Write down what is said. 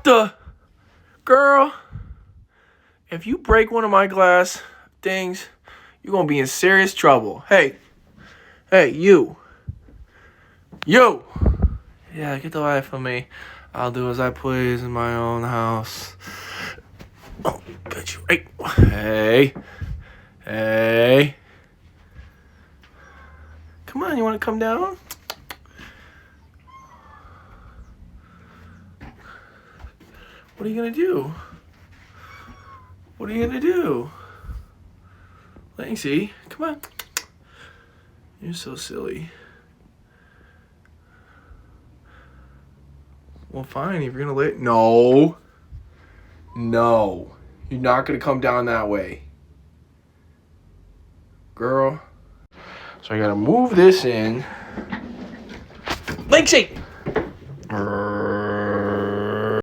the? Girl, if you break one of my glass things, you're going to be in serious trouble. Hey, you. You. Yeah, get the light from me. I'll do as I please in my own house. Oh, bitch. Hey. Come on, you want to come down? What are you going to do? What are you going to do? Langsy, come on. You're so silly. Well, fine, if you're going to let... No. You're not going to come down that way. Girl. So I got to move this in. Langsy!